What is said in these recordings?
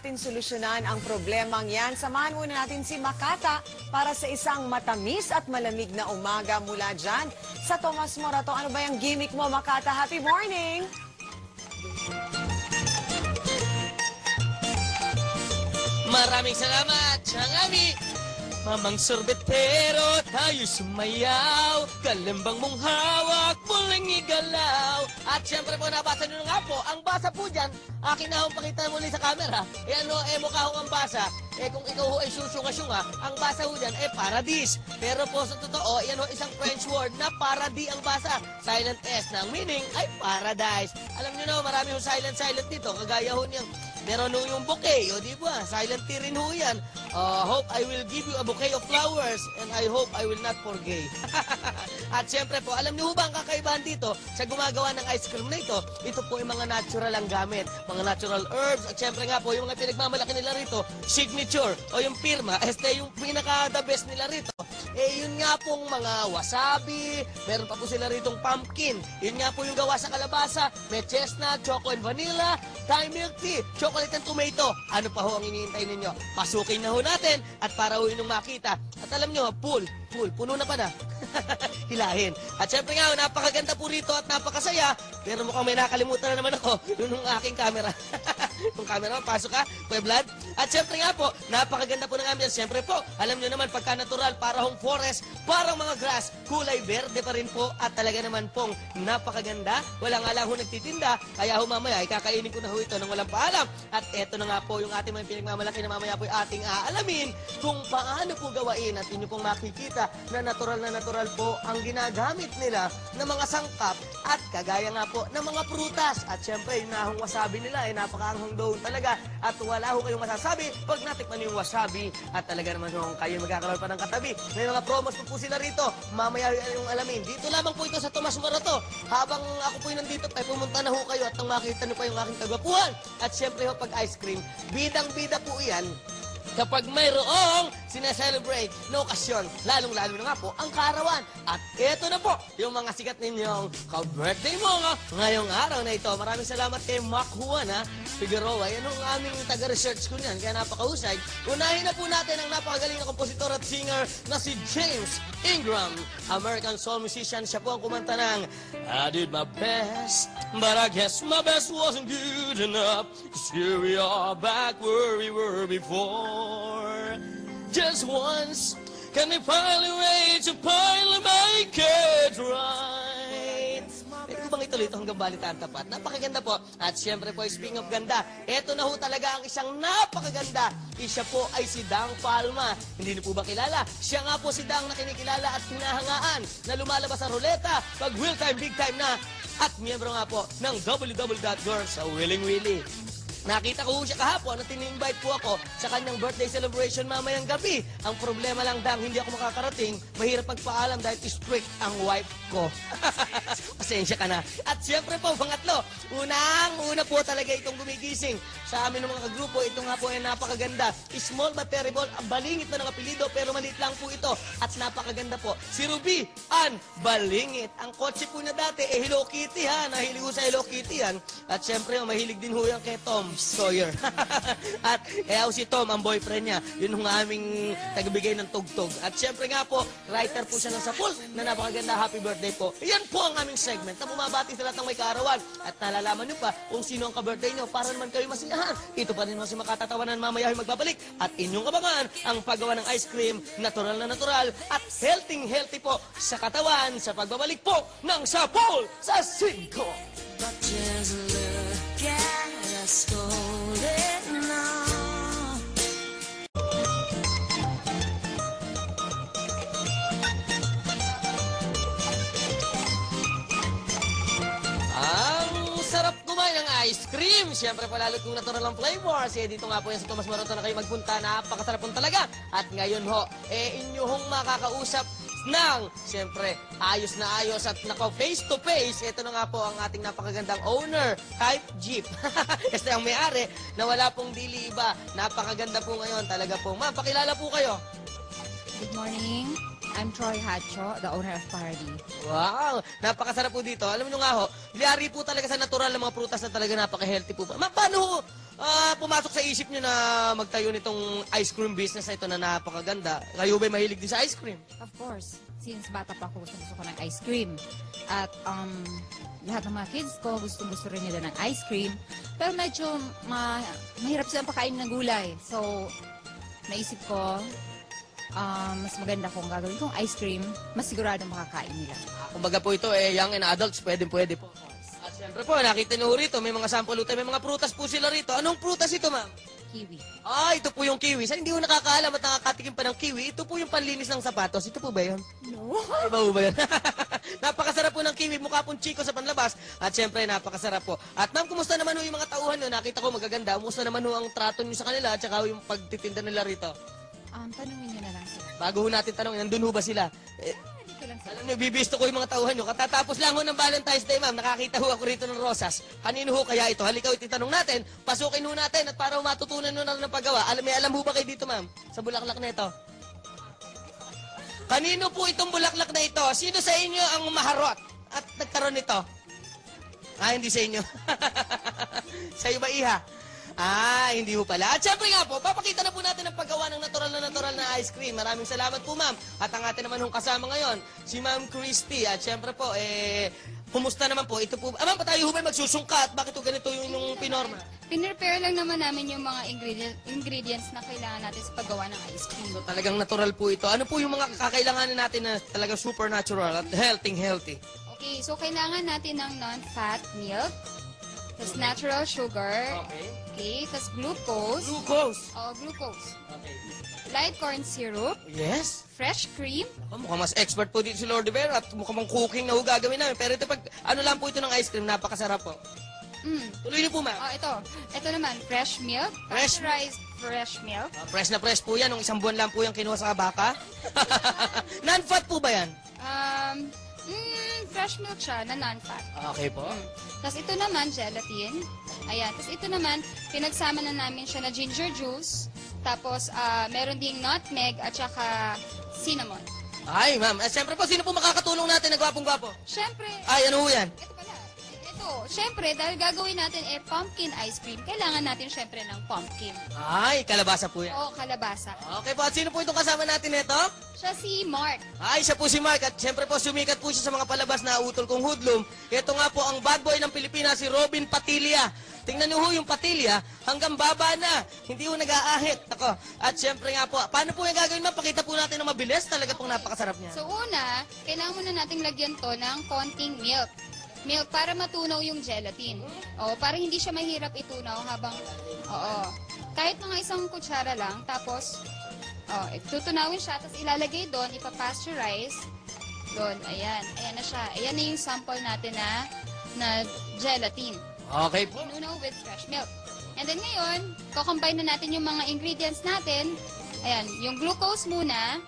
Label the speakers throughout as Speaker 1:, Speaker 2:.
Speaker 1: natin solusyonan ang problemang yan, samahan muna natin si Makata para sa isang matamis at malamig na umaga mula dyan sa Tomas Morato. Ano ba yung gimmick mo, Makata? Happy morning!
Speaker 2: Maraming salamat, Changami! Mamang sorbetero, tayo sumayaw. Kalembang mong hawak, muling igalaw. At syempre po, nabasa nyo nga po, ang basa po dyan, akin na akong pakita muli sa camera. Mukha akong ang basa. Kung ikaw ho ay susunga-sunga, ang basa ho dyan, paradis. Pero po sa totoo, yan ho, isang French word na paradis ang basa. Silent S na ang meaning ay paradise. Alam nyo na, marami ho silent dito. Kagaya ho niyang, meron ho yung bouquet, o di ba? Silent T rin ho yan. Hope I will give you a bouquet of flowers and I hope I will not forget. At syempre po, alam niyo ba ang kakaibahan dito sa gumagawa ng ice cream na ito? Ito po ay mga natural ang gamit, mga natural herbs. At syempre nga po, yung mga pinagmamalaki nila rito, signature o yung firma, yung pinaka-the best nila rito. Yun nga pong mga wasabi, meron pa po sila ritong pumpkin. Yun nga po yung gawa sa kalabasa, may chestnut, choco and vanilla, Thai milk tea, chocolate and tomato. Ano pa ho ang iniintay ninyo? Pasukin na ho natin at para ho inyong makita. At alam nyo, puno na pa na. Hilahin. At syempre nga, napakaganda po rito at napakasaya. Pero mukhang may nakalimutan na naman ako. Yun yung aking camera. Yung camera, pasok ka, Pueblad. At syempre nga po, napakaganda po ng ambience. Syempre po, alam nyo naman, pagka natural, para hong forest, parang mga grass, kulay verde pa rin po. At talaga naman pong napakaganda. Wala nga lang ho nagtitinda. Kaya ho mamaya, ikakainin ko na ho ito nang walang paalam. At eto na nga po yung ating mga pinagmamalaki na mamaya po ating aalamin kung paano po gawain. At inyo pong makikita na natural po ang ginagamit nila ng mga sangkap at kagaya nga po ng mga prutas. At syempre, yung nahong wasabi nila ay napakaanghang doon talaga. At wala ho kayong masasabi pag natikman yung wasabi. At talaga naman ho, kayo magkakaroon pa ng katabi. May mga promos po sila rito. Mamaya yung alamin. Dito lamang po ito sa Tomas Morato. Habang ako po nandito, ay pumunta na ho kayo at nang makita niyo pa yung aking kagwapuhan. At syempre ho, pag ice cream, bidang-bida po yan kapag mayroong sineselebrate na okasyon, lalong-lalo na nga po ang kaarawan. At eto na po yung mga sikat ninyong ka-birthday mo ngayong araw na ito. Maraming salamat kay Mac Juana Figueroa. Yan ang aming taga-research ko niyan, kaya napakahusay. Unahin na po natin ang napakagaling na kompositor at singer na si James Ingram. American soul musician, siya po ang kumanta ng I did my best, but I guess my best wasn't good enough. 'Cause here we are back where we were before. Just once, can they finally wait to finally make it right? Pwede bang ituloy ito hanggang balitaan tapat? Napakaganda po. At syempre po, speaking of ganda, eto na ho talaga ang isang napakaganda. Siya po ay si Dang Palma. Hindi niyo po ba kilala? Siya nga po si Dang na kinikilala at hinahangaan na lumalabas sa ruleta pag will time, big time na. At miyembro nga po ng www.girl sa Willing Willie. Nakita ko siya kahapon at tin-invite po ako sa kanyang birthday celebration mamayang gabi. Ang problema lang, Dang, hindi ako makakarating. Mahirap magpaalam dahil strict ang wife ko. Pasensya ka na. At siyempre po, pangatlo, una po talaga itong gumigising sa amin ng mga kagrupo. Ito nga po ay napakaganda. Small but terrible. Ang balingit na ng apelido pero maliit lang po ito. At napakaganda po. Si Ruby Ann Balingit. Ang kotse po na dati, Hello Kitty ha. Nahilig ko sa Hello Kitty yan. At siyempre, mahilig din ho yan kay Tom Sawyer. At kaya si Tom, ang boyfriend niya, yun ang aming tagbigay ng tugtog. At syempre nga po, writer po siya ng Sapul na napakaganda, happy birthday po. Yan po ang aming segment na bumabati sa lahat ng may kaarawan. At nalalaman nyo pa kung sino ang ka-birthday nyo para naman kayo masiyahan. Ito pa rin mga si makatatawanan mamaya ay magbabalik. At inyong abangan ang paggawa ng ice cream, natural na natural at healthy po sa katawan sa pagbabalik po ng Sapul sa 5.
Speaker 3: But just look at us holding on.
Speaker 2: Ang sarap kumain ng ice cream. Siyempre palalo kung natural ang flavors. Dito nga po yan sa Tomas Morato na kayo magpunta. Napakasarap po talaga. At ngayon ho, inyo hong makakausap ng, siyempre, ayos na ayos at nako face to face. Ito na nga po ang ating napakagandang owner, Type Jeep. Kasi ang may-ari na wala pong dili iba. Napakaganda po ngayon talaga po. Ma'am, pakilala po kayo.
Speaker 4: Good morning. I'm Troy Hacho, the owner of Paradis.
Speaker 2: Wow! Napakasarap po dito. Alam nyo nga ho, liyari po talaga sa natural na mga prutas na talaga napaka-healthy po. Ma'am, paano ho pumasok sa isip nyo na magtayo nitong ice cream business na ito na napakaganda? Kayo ba'y mahilig din sa ice cream?
Speaker 4: Of course, since bata pa ako, gusto ko ng ice cream. At lahat ng mga kids ko, gusto rin nila ng ice cream. Pero medyo mahirap silang pakain ng gulay. So, naisip ko, mas maganda kung gagawin kong ice cream, mas sigurado makakain nila.
Speaker 2: Kumbaga po ito, young and adults, pwede po. At syempre po, nakita nyo rito, may mga sample tayo, may mga prutas po sila rito. Anong prutas ito, ma'am?
Speaker 4: Kiwi.
Speaker 2: Ito po yung kiwi. Sa hindi ko nakakaalam at nakakatikim pa ng kiwi, ito po yung panlinis ng sapatos. Ito po ba yun?
Speaker 4: No.
Speaker 2: Iba po ba yun? Napakasarap po ng kiwi. Mukha pong chiko sa panlabas. At syempre, napakasarap po. At ma'am, kumusta naman ho yung mga tauhan nyo? Nakita ko magaganda. Kumusta naman ho ang trato nyo sa kanila at saka yung pagtitinda nila rito?
Speaker 4: Tanungin nyo na lang sila.
Speaker 2: Bago ho natin tanong, nandun ho ba sila?
Speaker 4: Dito lang sila.
Speaker 2: Alam niyo, bibisto ko yung mga tauhan nyo. Katatapos lang ho ng Valentine's Day, ma'am. Nakakita ho ako rito ng rosas. Kanino ho kaya ito? Halika ho, ititanong natin. Pasukin ho natin at para matutunan nyo na ng paggawa. May alam ho ba kayo dito, ma'am? Sa bulaklak na ito? Kanino po itong bulaklak na ito? Sino sa inyo ang maharot at nagkaroon nito? Hindi sa inyo. Sa iyo ba, Iha? Hindi ho pala. At syempre nga po, papakita na po natin ang paggawa ng natural na ice cream. Maraming salamat po, ma'am. At ang atin naman hong kasama ngayon, si Ma'am Christy. At syempre po, kumusta naman po? Ito po, ma'am, pa tayo ho ba magsusungkat? Bakit ho ganito yung pinorma?
Speaker 5: Pinrepare lang naman namin yung mga ingredients na kailangan natin sa paggawa ng ice cream.
Speaker 2: So, talagang natural po ito. Ano po yung mga kakailanganin natin na talagang supernatural at healthy?
Speaker 5: Okay, so kailangan natin ng non-fat milk, tas natural sugar, okay, tas glucose, glucose,
Speaker 2: Okay.
Speaker 5: light corn syrup,
Speaker 2: Yes?
Speaker 5: fresh cream,
Speaker 2: Mukhang mas expert po dito si Lord Rivera at mukhang cooking na ho gagawin namin. Pero ito pag, ano lang po ito ng ice cream, napakasarap po. Tuloy niyo po, ma'am.
Speaker 5: ito naman, fresh milk,
Speaker 2: Fresh milk.
Speaker 5: pasteurized fresh milk,
Speaker 2: Fresh na fresh po yan. Nung isang buwan lang po yung kinuha sa baka. Non-fat po ba yan?
Speaker 5: fresh milk siya na non-fat.
Speaker 2: Okay po.
Speaker 5: Tapos ito naman, gelatin. Ayan. Tapos ito naman, pinagsama na namin siya na ginger juice. Tapos, meron ding nutmeg at saka cinnamon.
Speaker 2: Ay, ma'am. Siyempre po, sino po makakatulong natin na gwapong-gwapo?
Speaker 5: Siyempre,
Speaker 2: Ano ho yan?
Speaker 5: ito pala. Ito, siyempre, dahil gagawin natin pumpkin ice cream, kailangan natin siyempre ng pumpkin.
Speaker 2: Ay, kalabasa po yan.
Speaker 5: O kalabasa.
Speaker 2: Okay po, at sino po itong kasama natin ito?
Speaker 5: Siya si Mark.
Speaker 2: Siya po si Mark at siyempre po sumikat po siya sa mga palabas na utol kong hoodlum. Ito nga po ang bad boy ng Pilipinas, si Robin Padilla. Tingnan niyo ho yung Padilla, hanggang baba na. Hindi ho nag-aahit. Ako. At siyempre nga po, paano po yung gagawin, ma'am? Pakita po natin na mabilis. Talaga pong napakasarap niya.
Speaker 5: So una, kailangan muna nating lagyan to ng konting milk. Milk para matunaw yung gelatin. O, para hindi siya mahirap itunaw habang, kahit mga isang kutsara lang, tapos, tutunawin siya, tapos ilalagay doon, ipapasteurize, doon, ayan na siya. Ayan na yung sample natin na gelatin.
Speaker 2: Okay po.
Speaker 5: Inunaw with fresh milk. And then ngayon, kukombine na natin yung mga ingredients natin. Ayan, yung glucose muna.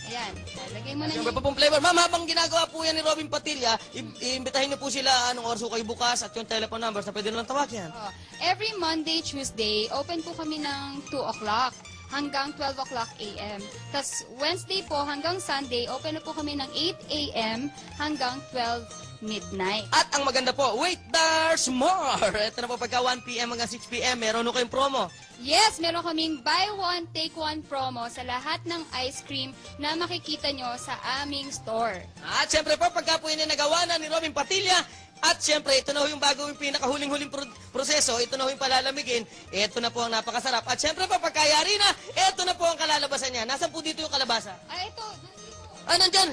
Speaker 5: Ayan, lagay mo na
Speaker 2: Siyempre po pong flavor. Ma'am, habang ginagawa po yan ni Robin Padilla, iimbitahin niyo po sila anong oras po kayo bukas at yung telephone numbers na pwede naman tawagan.
Speaker 5: Every Monday, Tuesday, open po kami ng 2 o'clock hanggang 12 o'clock a.m. Tapos Wednesday po hanggang Sunday, open na po kami ng 8 a.m. hanggang 12 midnight.
Speaker 2: At ang maganda po, wait, there's more! Ito na po pagka 1 p.m. hanggang 6 p.m. Meron ho kayong promo.
Speaker 5: Yes, meron kaming buy one, take one promo sa lahat ng ice cream na makikita nyo sa aming store.
Speaker 2: At siyempre po, pagka po yun nagawa na ni Robin Padilla, at siyempre, ito na ho yung bago yung pinakahuling-huling proseso, ito na ho yung palalamigin, ito na po ang napakasarap. At siyempre po, pagkayari na, ito na po ang kalalabasan niya. Nasaan po dito yung kalabasa?
Speaker 5: Ito,
Speaker 2: Nandyan!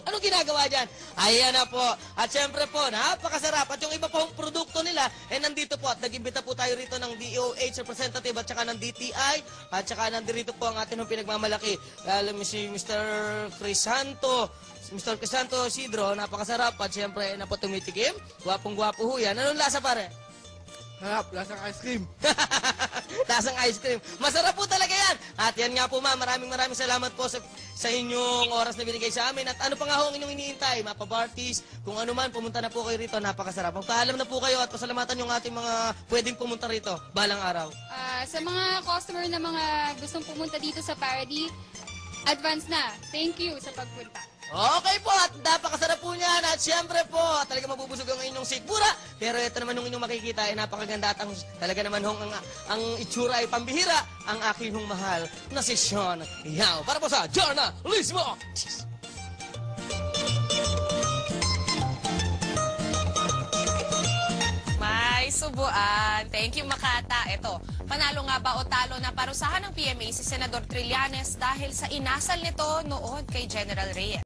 Speaker 2: Anong ginagawa dyan? Ayan na po. At syempre po, napakasarap. At yung iba pong produkto nila, nandito po. At nag-imbita po tayo rito ng DOH representative at saka ng DTI. At saka nandito po ang ating pinagmamalaki. Alam mo si Mr. Crisanto. Mr. Crisanto Sidro, napakasarap. At syempre, na po tumitikim. Gwapong-gwapo ho yan. Anong lasa pare?
Speaker 6: Harap, lasang ice cream.
Speaker 2: Lasang ice cream. Masarap po talaga yan. At yan nga po ma'am, maraming salamat po sa inyong oras na binigay sa amin. At ano pa nga ho ang inyong iniintay? Mapa-parties, kung ano man, pumunta na po kayo rito. Napakasarap. Magpaalam na po kayo at pasalamatan yung ating mga pwedeng pumunta rito balang araw.
Speaker 5: sa mga customer na mga gustong pumunta dito sa Paradis, advance na. Thank you sa pagpunta.
Speaker 2: Okay po, at napakasarap po niyan. At syempre po, talaga mabubusog ang inyong sikmura. Pero ito naman nung inyong makikita ay napakaganda at talaga naman hong ang itsura ay pambihira. Ang aking hong mahal na si Sean Yao. Para po sa Journalismo.
Speaker 7: May subuan. Thank you, Makata. Ito, panalo nga ba o talo na parusahan ng PMA si Senador Trillanes dahil sa inasal nito noon kay General Reyes?